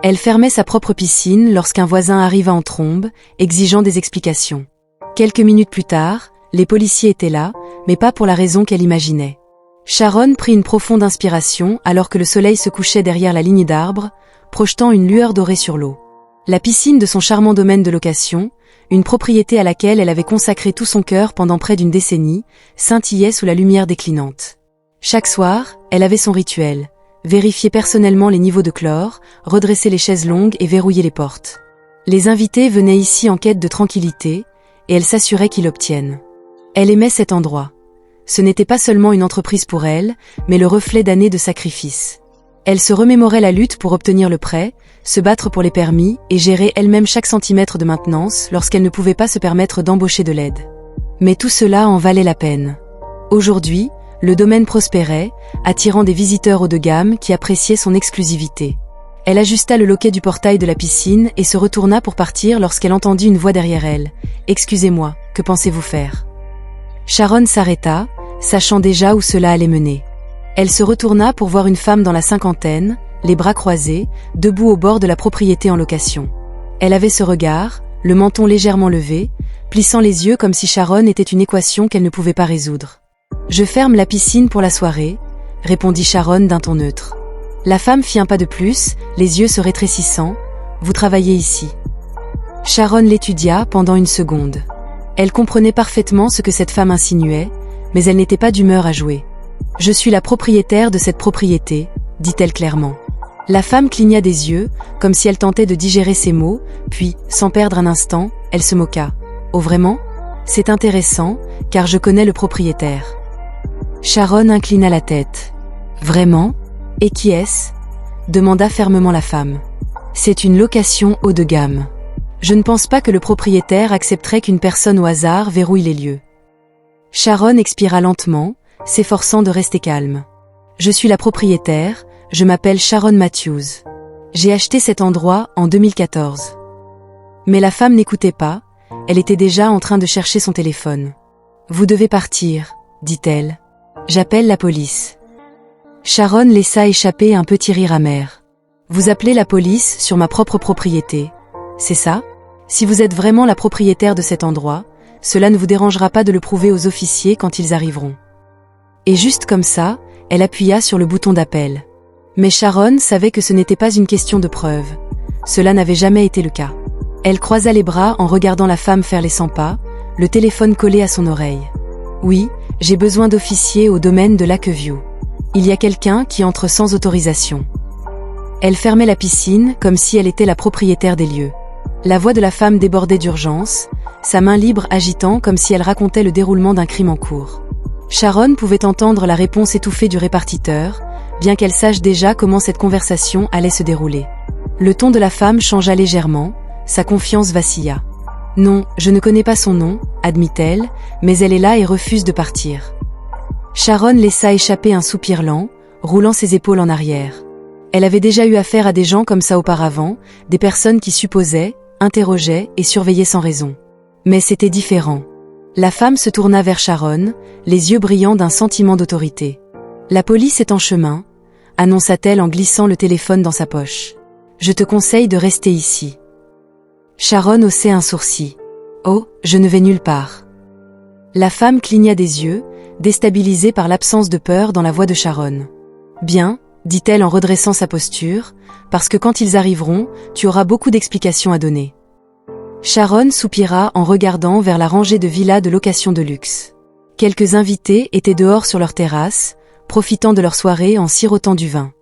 Elle fermait sa propre piscine lorsqu'un voisin arriva en trombe, exigeant des explications. Quelques minutes plus tard, les policiers étaient là, mais pas pour la raison qu'elle imaginait. Sharon prit une profonde inspiration alors que le soleil se couchait derrière la ligne d'arbres, projetant une lueur dorée sur l'eau. La piscine de son charmant domaine de location, une propriété à laquelle elle avait consacré tout son cœur pendant près d'une décennie, scintillait sous la lumière déclinante. Chaque soir, elle avait son rituel. Vérifier personnellement les niveaux de chlore, redresser les chaises longues et verrouiller les portes. Les invités venaient ici en quête de tranquillité, et elle s'assurait qu'ils l'obtiennent. Elle aimait cet endroit. Ce n'était pas seulement une entreprise pour elle, mais le reflet d'années de sacrifices. Elle se remémorait la lutte pour obtenir le prêt, se battre pour les permis et gérer elle-même chaque centimètre de maintenance lorsqu'elle ne pouvait pas se permettre d'embaucher de l'aide. Mais tout cela en valait la peine. Aujourd'hui, le domaine prospérait, attirant des visiteurs haut de gamme qui appréciaient son exclusivité. Elle ajusta le loquet du portail de la piscine et se retourna pour partir lorsqu'elle entendit une voix derrière elle. « Excusez-moi, que pensez-vous faire ?» Sharon s'arrêta, sachant déjà où cela allait mener. Elle se retourna pour voir une femme dans la cinquantaine, les bras croisés, debout au bord de la propriété en location. Elle avait ce regard, le menton légèrement levé, plissant les yeux comme si Sharon était une équation qu'elle ne pouvait pas résoudre. « Je ferme la piscine pour la soirée », répondit Sharon d'un ton neutre. La femme fit un pas de plus, les yeux se rétrécissant. « Vous travaillez ici ?» Sharon l'étudia pendant une seconde. Elle comprenait parfaitement ce que cette femme insinuait, mais elle n'était pas d'humeur à jouer. « Je suis la propriétaire de cette propriété », dit-elle clairement. La femme cligna des yeux, comme si elle tentait de digérer ces mots, puis, sans perdre un instant, elle se moqua. « Oh vraiment ? C'est intéressant, car je connais le propriétaire. » Sharon inclina la tête. « Vraiment ? Et qui est-ce » demanda fermement la femme. « C'est une location haut de gamme. Je ne pense pas que le propriétaire accepterait qu'une personne au hasard verrouille les lieux. » Sharon expira lentement, s'efforçant de rester calme. « Je suis la propriétaire, je m'appelle Sharon Matthews. J'ai acheté cet endroit en 2014. » Mais la femme n'écoutait pas, elle était déjà en train de chercher son téléphone. « Vous devez partir, » dit-elle. « J'appelle la police. » Sharon laissa échapper un petit rire amer. « Vous appelez la police sur ma propre propriété, c'est ça ? Si vous êtes vraiment la propriétaire de cet endroit, cela ne vous dérangera pas de le prouver aux officiers quand ils arriveront. » Et juste comme ça, elle appuya sur le bouton d'appel. Mais Sharon savait que ce n'était pas une question de preuve. Cela n'avait jamais été le cas. Elle croisa les bras en regardant la femme faire les 100 pas, le téléphone collé à son oreille. « Oui, j'ai besoin d'officiers au domaine de Lakeview. Il y a quelqu'un qui entre sans autorisation. » Elle fermait la piscine comme si elle était la propriétaire des lieux. La voix de la femme débordait d'urgence, sa main libre agitant comme si elle racontait le déroulement d'un crime en cours. Sharon pouvait entendre la réponse étouffée du répartiteur, bien qu'elle sache déjà comment cette conversation allait se dérouler. Le ton de la femme changea légèrement, sa confiance vacilla. « Non, je ne connais pas son nom, » admit-elle, mais elle est là et refuse de partir. Sharon laissa échapper un soupir lent, roulant ses épaules en arrière. Elle avait déjà eu affaire à des gens comme ça auparavant, des personnes qui supposaient, interrogeaient et surveillaient sans raison. Mais c'était différent. La femme se tourna vers Sharon, les yeux brillants d'un sentiment d'autorité. « La police est en chemin », annonça-t-elle en glissant le téléphone dans sa poche. « Je te conseille de rester ici. » Sharon haussait un sourcil. « Oh, je ne vais nulle part. » La femme cligna des yeux, déstabilisée par l'absence de peur dans la voix de Sharon. « Bien, » dit-elle en redressant sa posture, « parce que quand ils arriveront, tu auras beaucoup d'explications à donner. » Sharon soupira en regardant vers la rangée de villas de location de luxe. Quelques invités étaient dehors sur leur terrasse, profitant de leur soirée en sirotant du vin.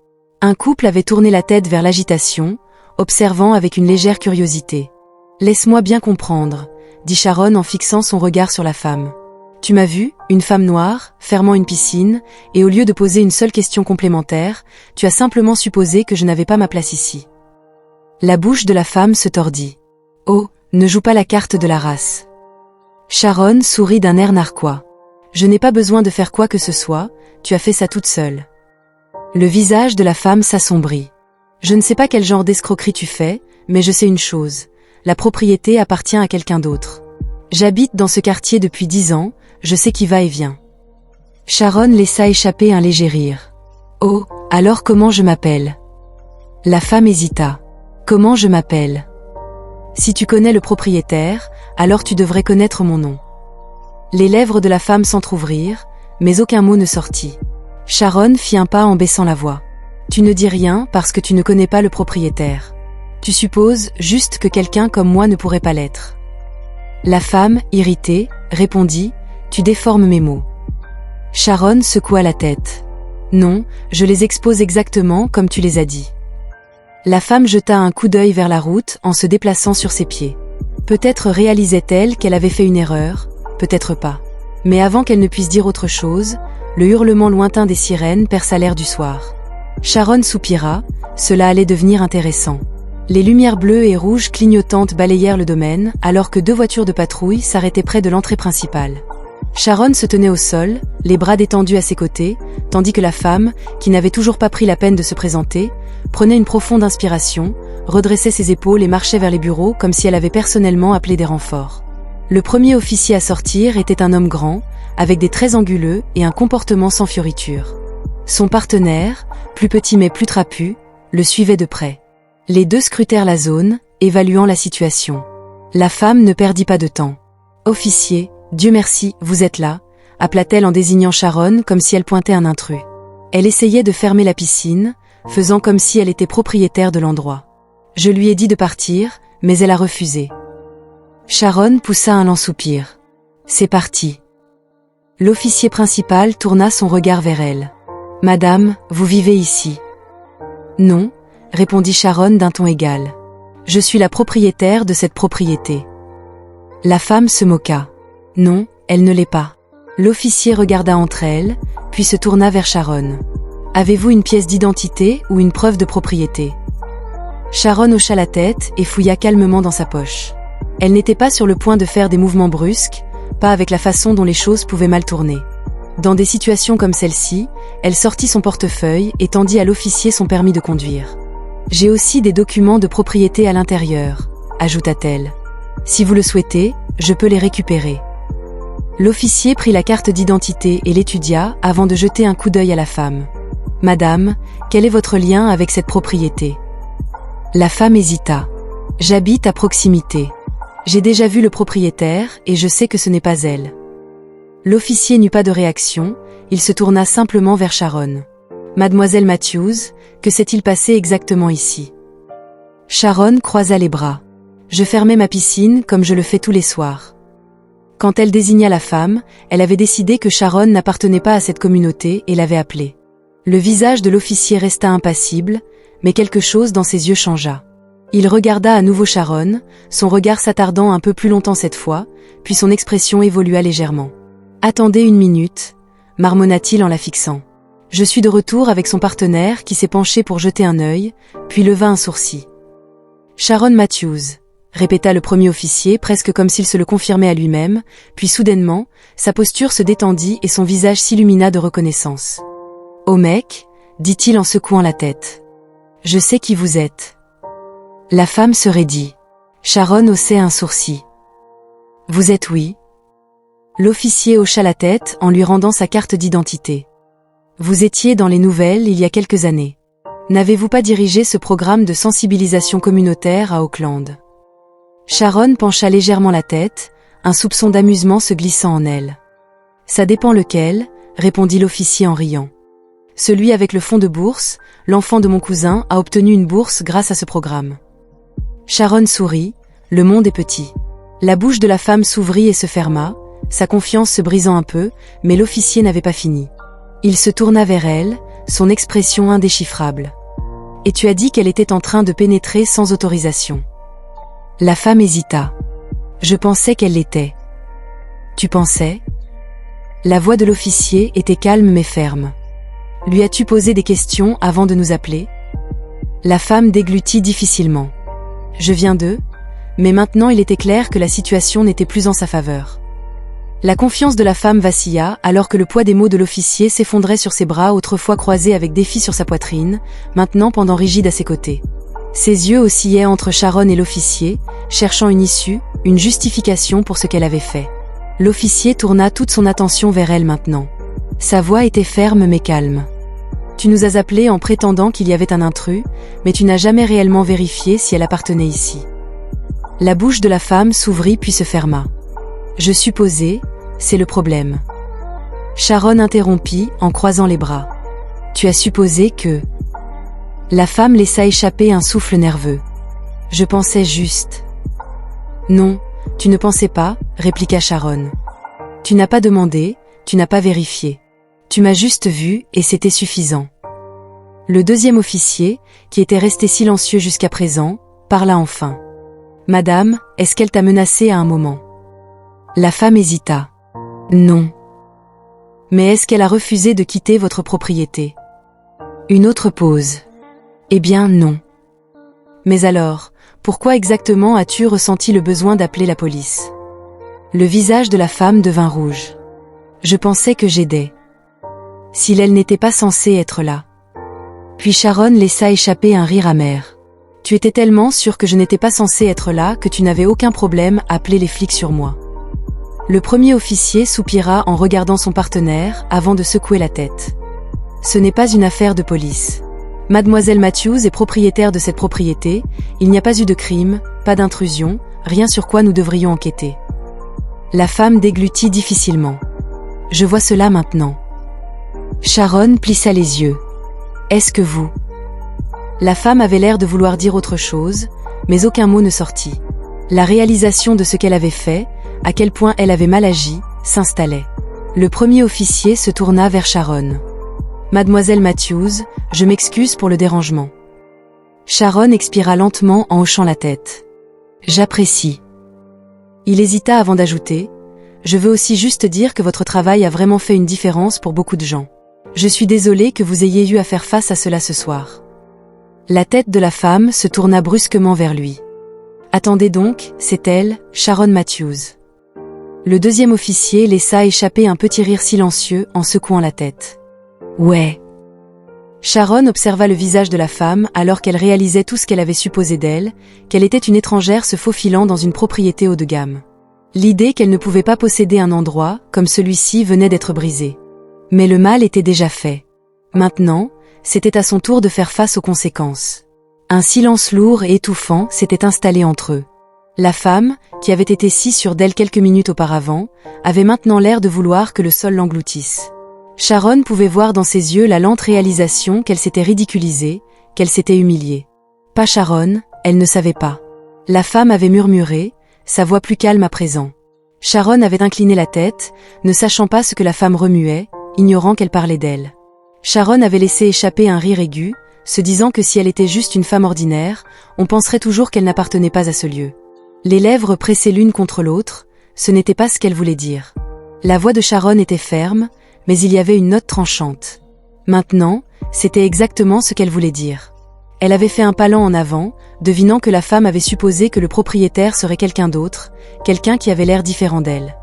Un couple avait tourné la tête vers l'agitation, observant avec une légère curiosité. « Laisse-moi bien comprendre, » dit Sharon en fixant son regard sur la femme. « Tu m'as vu, une femme noire, fermant une piscine, et au lieu de poser une seule question complémentaire, tu as simplement supposé que je n'avais pas ma place ici. » La bouche de la femme se tordit. « Oh, ne joue pas la carte de la race. » Sharon sourit d'un air narquois. « Je n'ai pas besoin de faire quoi que ce soit, tu as fait ça toute seule. » Le visage de la femme s'assombrit. « Je ne sais pas quel genre d'escroquerie tu fais, mais je sais une chose. La propriété appartient à quelqu'un d'autre. J'habite dans ce quartier depuis 10 ans, je sais qui va et vient. » Sharon laissa échapper un léger rire. « Oh, alors comment je m'appelle ?» La femme hésita. Comment je m'appelle? Si tu connais le propriétaire, alors tu devrais connaître mon nom. Les lèvres de la femme s'entr'ouvrirent, mais aucun mot ne sortit. Sharon fit un pas en baissant la voix. Tu ne dis rien parce que tu ne connais pas le propriétaire. Tu supposes juste que quelqu'un comme moi ne pourrait pas l'être. La femme, irritée, répondit, tu déformes mes mots. Sharon secoua la tête. Non, je les expose exactement comme tu les as dit. La femme jeta un coup d'œil vers la route en se déplaçant sur ses pieds. Peut-être réalisait-elle qu'elle avait fait une erreur, peut-être pas. Mais avant qu'elle ne puisse dire autre chose, le hurlement lointain des sirènes perça l'air du soir. Sharon soupira, cela allait devenir intéressant. Les lumières bleues et rouges clignotantes balayèrent le domaine, alors que 2 voitures de patrouille s'arrêtaient près de l'entrée principale. Sharon se tenait au sol, les bras détendus à ses côtés, tandis que la femme, qui n'avait toujours pas pris la peine de se présenter, prenait une profonde inspiration, redressait ses épaules et marchait vers les bureaux comme si elle avait personnellement appelé des renforts. Le premier officier à sortir était un homme grand, avec des traits anguleux et un comportement sans fioriture. Son partenaire, plus petit mais plus trapu, le suivait de près. Les deux scrutèrent la zone, évaluant la situation. La femme ne perdit pas de temps. « Officier, Dieu merci, vous êtes là », appela-t-elle en désignant Sharon comme si elle pointait un intrus. Elle essayait de fermer la piscine, faisant comme si elle était propriétaire de l'endroit. Je lui ai dit de partir, mais elle a refusé. Sharon poussa un lent soupir. C'est parti. L'officier principal tourna son regard vers elle. « Madame, vous vivez ici ?» « Non », répondit Sharon d'un ton égal. « Je suis la propriétaire de cette propriété. » La femme se moqua. « Non, elle ne l'est pas. » L'officier regarda entre elles, puis se tourna vers Sharon. « Avez-vous une pièce d'identité ou une preuve de propriété ?» Sharon hocha la tête et fouilla calmement dans sa poche. Elle n'était pas sur le point de faire des mouvements brusques, pas avec la façon dont les choses pouvaient mal tourner. Dans des situations comme celle-ci, elle sortit son portefeuille et tendit à l'officier son permis de conduire. « J'ai aussi des documents de propriété à l'intérieur », ajouta-t-elle. « Si vous le souhaitez, je peux les récupérer. » L'officier prit la carte d'identité et l'étudia avant de jeter un coup d'œil à la femme. « Madame, quel est votre lien avec cette propriété ?» La femme hésita. « J'habite à proximité. J'ai déjà vu le propriétaire et je sais que ce n'est pas elle. » L'officier n'eut pas de réaction, il se tourna simplement vers Sharon. « Mademoiselle Matthews, que s'est-il passé exactement ici ?» Sharon croisa les bras. « Je fermais ma piscine comme je le fais tous les soirs. » Quand elle désigna la femme, elle avait décidé que Sharon n'appartenait pas à cette communauté et l'avait appelée. Le visage de l'officier resta impassible, mais quelque chose dans ses yeux changea. Il regarda à nouveau Sharon, son regard s'attardant un peu plus longtemps cette fois, puis son expression évolua légèrement. « Attendez une minute », marmonna-t-il en la fixant. Je suis de retour avec son partenaire qui s'est penché pour jeter un œil, puis leva un sourcil. « Sharon Matthews », répéta le premier officier presque comme s'il se le confirmait à lui-même, puis soudainement, sa posture se détendit et son visage s'illumina de reconnaissance. « Oh mec », dit-il en secouant la tête. « Je sais qui vous êtes. » La femme se raidit. Sharon haussait un sourcil. « Vous êtes oui ?» L'officier hocha la tête en lui rendant sa carte d'identité. « Vous étiez dans les nouvelles il y a quelques années. N'avez-vous pas dirigé ce programme de sensibilisation communautaire à Auckland ?» Sharon pencha légèrement la tête, un soupçon d'amusement se glissant en elle. « Ça dépend lequel », répondit l'officier en riant. « Celui avec le fonds de bourse, l'enfant de mon cousin a obtenu une bourse grâce à ce programme. » Sharon sourit, le monde est petit. La bouche de la femme s'ouvrit et se ferma, sa confiance se brisant un peu, mais l'officier n'avait pas fini. Il se tourna vers elle, son expression indéchiffrable. « Et tu as dit qu'elle était en train de pénétrer sans autorisation. » La femme hésita. « Je pensais qu'elle l'était. »« Tu pensais ?» La voix de l'officier était calme mais ferme. « Lui as-tu posé des questions avant de nous appeler ?» La femme déglutit difficilement. « Je viens d'eux, mais maintenant il était clair que la situation n'était plus en sa faveur. » La confiance de la femme vacilla alors que le poids des mots de l'officier s'effondrait sur ses bras autrefois croisés avec défi sur sa poitrine, maintenant pendant rigide à ses côtés. Ses yeux oscillaient entre Sharon et l'officier, cherchant une issue, une justification pour ce qu'elle avait fait. L'officier tourna toute son attention vers elle maintenant. Sa voix était ferme mais calme. Tu nous as appelés en prétendant qu'il y avait un intrus, mais tu n'as jamais réellement vérifié si elle appartenait ici. La bouche de la femme s'ouvrit puis se ferma. Je supposais, c'est le problème. Sharon interrompit en croisant les bras. Tu as supposé que... La femme laissa échapper un souffle nerveux. Je pensais juste. Non, tu ne pensais pas, répliqua Sharon. Tu n'as pas demandé, tu n'as pas vérifié. Tu m'as juste vu et c'était suffisant. Le deuxième officier, qui était resté silencieux jusqu'à présent, parla enfin. Madame, est-ce qu'elle t'a menacé à un moment? La femme hésita. Non. Mais est-ce qu'elle a refusé de quitter votre propriété? Une autre pause. Eh bien non. Mais alors, pourquoi exactement as-tu ressenti le besoin d'appeler la police? Le visage de la femme devint rouge. Je pensais que j'aidais. Si elle n'était pas censée être là. Puis Sharon laissa échapper un rire amer. Tu étais tellement sûre que je n'étais pas censée être là que tu n'avais aucun problème à appeler les flics sur moi. Le premier officier soupira en regardant son partenaire avant de secouer la tête. Ce n'est pas une affaire de police. Mademoiselle Matthews est propriétaire de cette propriété, il n'y a pas eu de crime, pas d'intrusion, rien sur quoi nous devrions enquêter. La femme déglutit difficilement. Je vois cela maintenant. Sharon plissa les yeux. Est-ce que vous... La femme avait l'air de vouloir dire autre chose, mais aucun mot ne sortit. La réalisation de ce qu'elle avait fait, à quel point elle avait mal agi, s'installait. Le premier officier se tourna vers Sharon. Mademoiselle Matthews, je m'excuse pour le dérangement. Sharon expira lentement en hochant la tête. J'apprécie. Il hésita avant d'ajouter. Je veux aussi juste dire que votre travail a vraiment fait une différence pour beaucoup de gens. Je suis désolée que vous ayez eu à faire face à cela ce soir. La tête de la femme se tourna brusquement vers lui. Attendez donc, c'est elle, Sharon Matthews. Le deuxième officier laissa échapper un petit rire silencieux en secouant la tête. Ouais. Sharon observa le visage de la femme alors qu'elle réalisait tout ce qu'elle avait supposé d'elle, qu'elle était une étrangère se faufilant dans une propriété haut de gamme. L'idée qu'elle ne pouvait pas posséder un endroit comme celui-ci venait d'être brisée. Mais le mal était déjà fait. Maintenant, c'était à son tour de faire face aux conséquences. Un silence lourd et étouffant s'était installé entre eux. La femme, qui avait été si sûre d'elle quelques minutes auparavant, avait maintenant l'air de vouloir que le sol l'engloutisse. Sharon pouvait voir dans ses yeux la lente réalisation qu'elle s'était ridiculisée, qu'elle s'était humiliée. Pas Sharon, elle ne savait pas. La femme avait murmuré, sa voix plus calme à présent. Sharon avait incliné la tête, ne sachant pas ce que la femme remuait, ignorant qu'elle parlait d'elle. Sharon avait laissé échapper un rire aigu, se disant que si elle était juste une femme ordinaire, on penserait toujours qu'elle n'appartenait pas à ce lieu. Les lèvres pressées l'une contre l'autre, ce n'était pas ce qu'elle voulait dire. La voix de Sharon était ferme, mais il y avait une note tranchante. Maintenant, c'était exactement ce qu'elle voulait dire. Elle avait fait un pas lent en avant, devinant que la femme avait supposé que le propriétaire serait quelqu'un d'autre, quelqu'un qui avait l'air différent d'elle.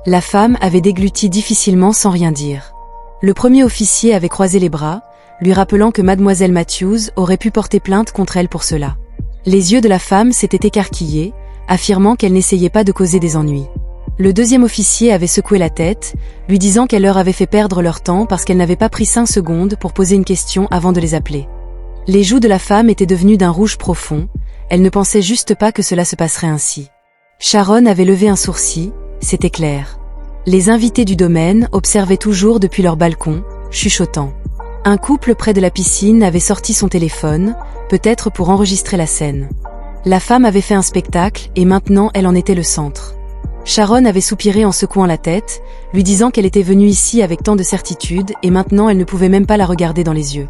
La femme avait dégluti difficilement sans rien dire. Le premier officier avait croisé les bras, lui rappelant que mademoiselle Matthews aurait pu porter plainte contre elle pour cela. Les yeux de la femme s'étaient écarquillés, affirmant qu'elle n'essayait pas de causer des ennuis. Le deuxième officier avait secoué la tête, lui disant qu'elle leur avait fait perdre leur temps parce qu'elle n'avait pas pris 5 secondes pour poser une question avant de les appeler. Les joues de la femme étaient devenues d'un rouge profond, elle ne pensait juste pas que cela se passerait ainsi. Sharon avait levé un sourcil, c'était clair. Les invités du domaine observaient toujours depuis leur balcon, chuchotant. Un couple près de la piscine avait sorti son téléphone, peut-être pour enregistrer la scène. La femme avait fait un spectacle et maintenant elle en était le centre. Sharon avait soupiré en secouant la tête, lui disant qu'elle était venue ici avec tant de certitude et maintenant elle ne pouvait même pas la regarder dans les yeux.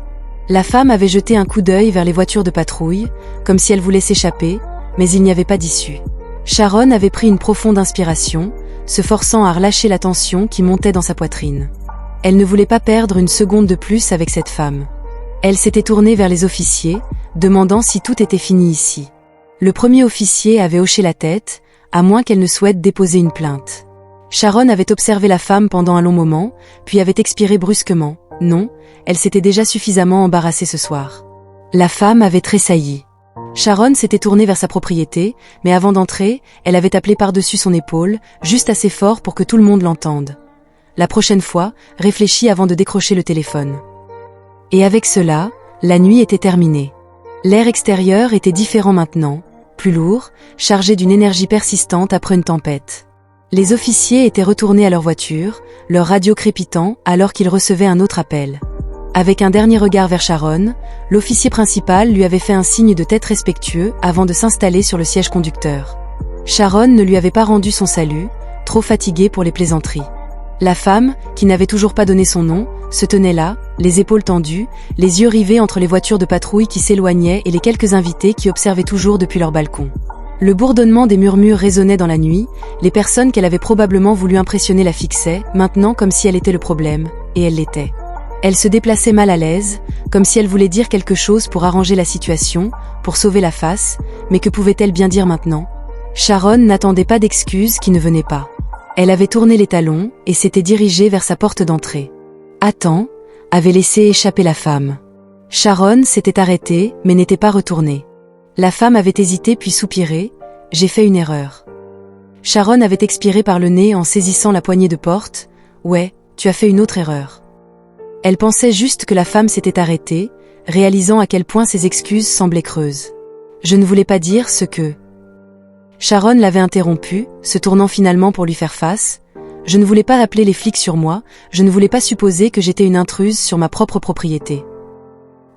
La femme avait jeté un coup d'œil vers les voitures de patrouille, comme si elle voulait s'échapper, mais il n'y avait pas d'issue. Sharon avait pris une profonde inspiration, se forçant à relâcher la tension qui montait dans sa poitrine. Elle ne voulait pas perdre une seconde de plus avec cette femme. Elle s'était tournée vers les officiers, demandant si tout était fini ici. Le premier officier avait hoché la tête, à moins qu'elle ne souhaite déposer une plainte. Sharon avait observé la femme pendant un long moment, puis avait expiré brusquement. Non, elle s'était déjà suffisamment embarrassée ce soir. La femme avait tressailli. Sharon s'était tournée vers sa propriété, mais avant d'entrer, elle avait appelé par-dessus son épaule, juste assez fort pour que tout le monde l'entende. La prochaine fois, réfléchis avant de décrocher le téléphone. Et avec cela, la nuit était terminée. L'air extérieur était différent maintenant, plus lourd, chargé d'une énergie persistante après une tempête. Les officiers étaient retournés à leur voiture, leur radio crépitant alors qu'ils recevaient un autre appel. Avec un dernier regard vers Sharon, l'officier principal lui avait fait un signe de tête respectueux avant de s'installer sur le siège conducteur. Sharon ne lui avait pas rendu son salut, trop fatiguée pour les plaisanteries. La femme, qui n'avait toujours pas donné son nom, se tenait là, les épaules tendues, les yeux rivés entre les voitures de patrouille qui s'éloignaient et les quelques invités qui observaient toujours depuis leur balcon. Le bourdonnement des murmures résonnait dans la nuit, les personnes qu'elle avait probablement voulu impressionner la fixaient, maintenant comme si elle était le problème, et elle l'était. Elle se déplaçait mal à l'aise, comme si elle voulait dire quelque chose pour arranger la situation, pour sauver la face, mais que pouvait-elle bien dire maintenant ? Sharon n'attendait pas d'excuses qui ne venaient pas. Elle avait tourné les talons et s'était dirigée vers sa porte d'entrée. « Attends » avait laissé échapper la femme. Sharon s'était arrêtée, mais n'était pas retournée. La femme avait hésité puis soupiré. « J'ai fait une erreur. » Sharon avait expiré par le nez en saisissant la poignée de porte. « Ouais, tu as fait une autre erreur. » Elle pensait juste que la femme s'était arrêtée, réalisant à quel point ses excuses semblaient creuses. « Je ne voulais pas dire ce que... » Sharon l'avait interrompu, se tournant finalement pour lui faire face. « Je ne voulais pas appeler les flics sur moi, je ne voulais pas supposer que j'étais une intruse sur ma propre propriété. »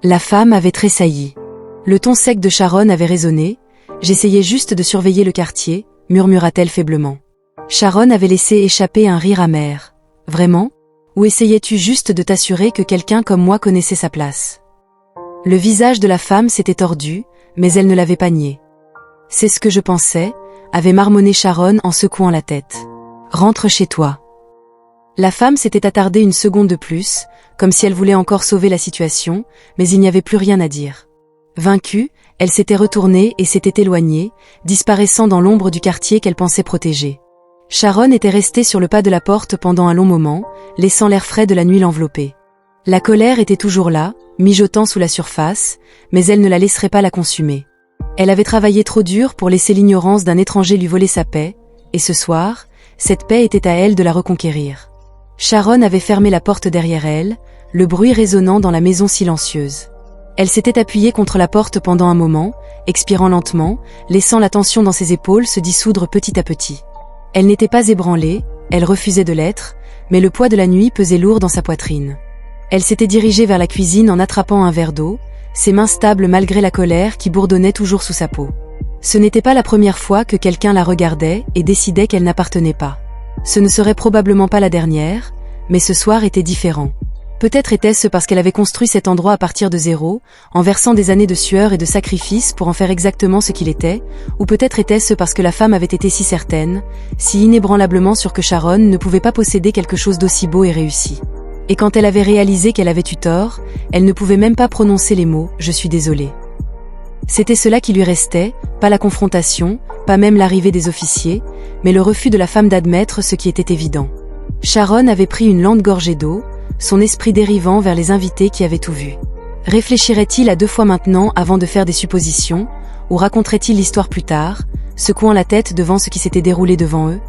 La femme avait tressailli. Le ton sec de Sharon avait résonné. « J'essayais juste de surveiller le quartier », murmura-t-elle faiblement. Sharon avait laissé échapper un rire amer. « Vraiment ? Ou essayais-tu juste de t'assurer que quelqu'un comme moi connaissait sa place ?» Le visage de la femme s'était tordu, mais elle ne l'avait pas nié. « C'est ce que je pensais », avait marmonné Sharon en secouant la tête. « Rentre chez toi. » La femme s'était attardée une seconde de plus, comme si elle voulait encore sauver la situation, mais il n'y avait plus rien à dire. Vaincue, elle s'était retournée et s'était éloignée, disparaissant dans l'ombre du quartier qu'elle pensait protéger. Sharon était restée sur le pas de la porte pendant un long moment, laissant l'air frais de la nuit l'envelopper. La colère était toujours là, mijotant sous la surface, mais elle ne la laisserait pas la consumer. Elle avait travaillé trop dur pour laisser l'ignorance d'un étranger lui voler sa paix, et ce soir, cette paix était à elle de la reconquérir. Sharon avait fermé la porte derrière elle, le bruit résonnant dans la maison silencieuse. Elle s'était appuyée contre la porte pendant un moment, expirant lentement, laissant la tension dans ses épaules se dissoudre petit à petit. Elle n'était pas ébranlée, elle refusait de l'être, mais le poids de la nuit pesait lourd dans sa poitrine. Elle s'était dirigée vers la cuisine en attrapant un verre d'eau, ses mains stables malgré la colère qui bourdonnait toujours sous sa peau. Ce n'était pas la première fois que quelqu'un la regardait et décidait qu'elle n'appartenait pas. Ce ne serait probablement pas la dernière, mais ce soir était différent. Peut-être était-ce parce qu'elle avait construit cet endroit à partir de zéro, en versant des années de sueur et de sacrifice pour en faire exactement ce qu'il était, ou peut-être était-ce parce que la femme avait été si certaine, si inébranlablement sûre que Sharon ne pouvait pas posséder quelque chose d'aussi beau et réussi. Et quand elle avait réalisé qu'elle avait eu tort, elle ne pouvait même pas prononcer les mots « je suis désolée ». C'était cela qui lui restait, pas la confrontation, pas même l'arrivée des officiers, mais le refus de la femme d'admettre ce qui était évident. Sharon avait pris une lente gorgée d'eau, son esprit dérivant vers les invités qui avaient tout vu. Réfléchirait-il à 2 fois maintenant avant de faire des suppositions, ou raconterait-il l'histoire plus tard, secouant la tête devant ce qui s'était déroulé devant eux ?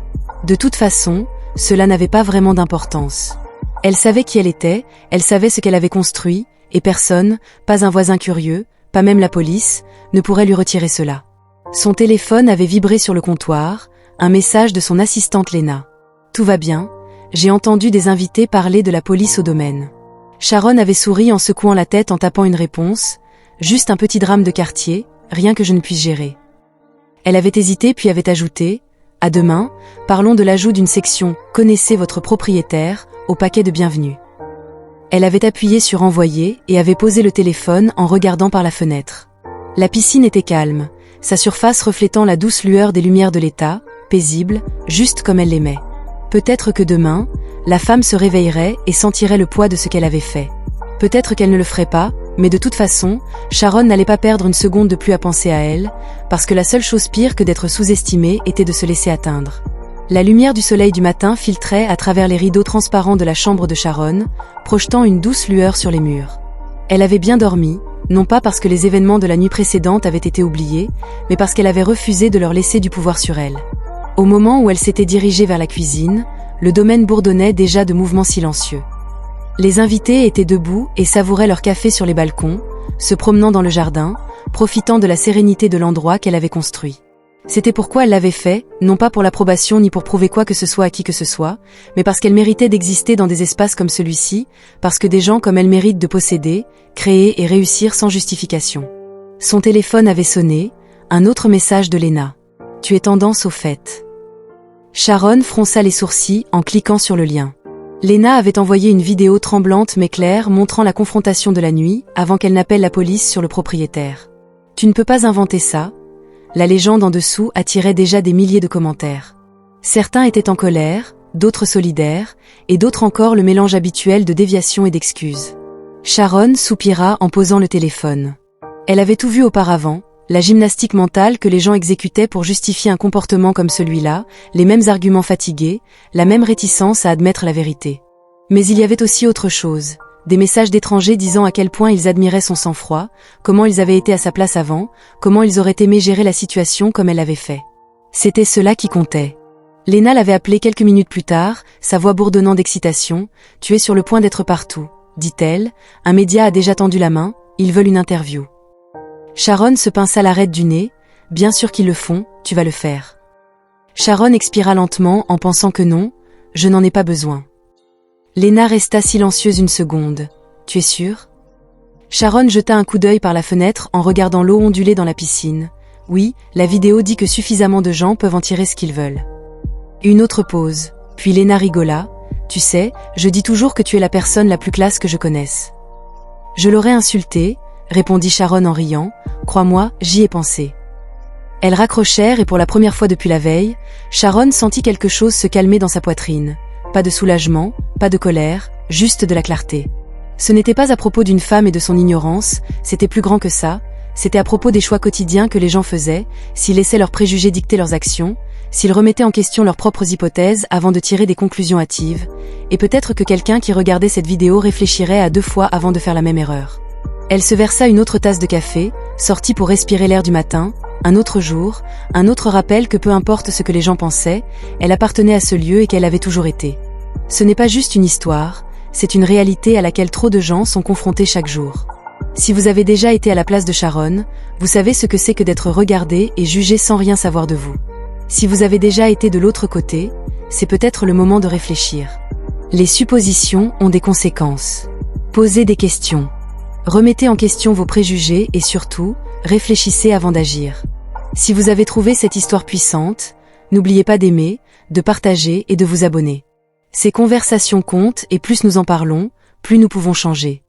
De toute façon, cela n'avait pas vraiment d'importance. Elle savait qui elle était, elle savait ce qu'elle avait construit, et personne, pas un voisin curieux, pas même la police, ne pourrait lui retirer cela. Son téléphone avait vibré sur le comptoir, un message de son assistante Lena. « Tout va bien, j'ai entendu des invités parler de la police au domaine. » Sharon avait souri en secouant la tête en tapant une réponse. « Juste un petit drame de quartier, rien que je ne puisse gérer. » Elle avait hésité puis avait ajouté « À demain, parlons de l'ajout d'une section « Connaissez votre propriétaire » au paquet de bienvenue. » Elle avait appuyé sur « Envoyer » et avait posé le téléphone en regardant par la fenêtre. La piscine était calme, sa surface reflétant la douce lueur des lumières de l'état, paisible, juste comme elle l'aimait. Peut-être que demain, la femme se réveillerait et sentirait le poids de ce qu'elle avait fait. Peut-être qu'elle ne le ferait pas, mais de toute façon, Sharon n'allait pas perdre une seconde de plus à penser à elle, parce que la seule chose pire que d'être sous-estimée était de se laisser atteindre. La lumière du soleil du matin filtrait à travers les rideaux transparents de la chambre de Sharon, projetant une douce lueur sur les murs. Elle avait bien dormi, non pas parce que les événements de la nuit précédente avaient été oubliés, mais parce qu'elle avait refusé de leur laisser du pouvoir sur elle. Au moment où elle s'était dirigée vers la cuisine, le domaine bourdonnait déjà de mouvements silencieux. Les invités étaient debout et savouraient leur café sur les balcons, se promenant dans le jardin, profitant de la sérénité de l'endroit qu'elle avait construit. C'était pourquoi elle l'avait fait, non pas pour l'approbation ni pour prouver quoi que ce soit à qui que ce soit, mais parce qu'elle méritait d'exister dans des espaces comme celui-ci, parce que des gens comme elle méritent de posséder, créer et réussir sans justification. Son téléphone avait sonné, un autre message de Lena. « Tu es tendance au fait. » Sharon fronça les sourcils en cliquant sur le lien. Lena avait envoyé une vidéo tremblante mais claire montrant la confrontation de la nuit avant qu'elle n'appelle la police sur le propriétaire. « Tu ne peux pas inventer ça », la légende en dessous attirait déjà des milliers de commentaires. Certains étaient en colère, d'autres solidaires, et d'autres encore le mélange habituel de déviation et d'excuses. Sharon soupira en posant le téléphone. Elle avait tout vu auparavant, la gymnastique mentale que les gens exécutaient pour justifier un comportement comme celui-là, les mêmes arguments fatigués, la même réticence à admettre la vérité. Mais il y avait aussi autre chose. Des messages d'étrangers disant à quel point ils admiraient son sang-froid, comment ils avaient été à sa place avant, comment ils auraient aimé gérer la situation comme elle l'avait fait. C'était cela qui comptait. Lena l'avait appelé quelques minutes plus tard, sa voix bourdonnant d'excitation. « Tu es sur le point d'être partout », dit-elle. « Un média a déjà tendu la main, ils veulent une interview. » Sharon se pinça l'arête du nez. « Bien sûr qu'ils le font, tu vas le faire. » Sharon expira lentement en pensant que non, « Je n'en ai pas besoin. » Lena resta silencieuse une seconde. « Tu es sûre ?» Sharon jeta un coup d'œil par la fenêtre en regardant l'eau onduler dans la piscine. « Oui, la vidéo dit que suffisamment de gens peuvent en tirer ce qu'ils veulent. » Une autre pause. Puis Lena rigola. « Tu sais, je dis toujours que tu es la personne la plus classe que je connaisse. » « Je l'aurais insultée, » répondit Sharon en riant. « Crois-moi, j'y ai pensé. » Elles raccrochèrent et pour la première fois depuis la veille, Sharon sentit quelque chose se calmer dans sa poitrine. Pas de soulagement, pas de colère, juste de la clarté. Ce n'était pas à propos d'une femme et de son ignorance, c'était plus grand que ça, c'était à propos des choix quotidiens que les gens faisaient, s'ils laissaient leurs préjugés dicter leurs actions, s'ils remettaient en question leurs propres hypothèses avant de tirer des conclusions hâtives, et peut-être que quelqu'un qui regardait cette vidéo réfléchirait à 2 fois avant de faire la même erreur. Elle se versa une autre tasse de café, sortit pour respirer l'air du matin, un autre jour, un autre rappel que peu importe ce que les gens pensaient, elle appartenait à ce lieu et qu'elle avait toujours été. Ce n'est pas juste une histoire, c'est une réalité à laquelle trop de gens sont confrontés chaque jour. Si vous avez déjà été à la place de Sharon, vous savez ce que c'est que d'être regardé et jugé sans rien savoir de vous. Si vous avez déjà été de l'autre côté, c'est peut-être le moment de réfléchir. Les suppositions ont des conséquences. Posez des questions. Remettez en question vos préjugés et surtout, réfléchissez avant d'agir. Si vous avez trouvé cette histoire puissante, n'oubliez pas d'aimer, de partager et de vous abonner. Ces conversations comptent et plus nous en parlons, plus nous pouvons changer.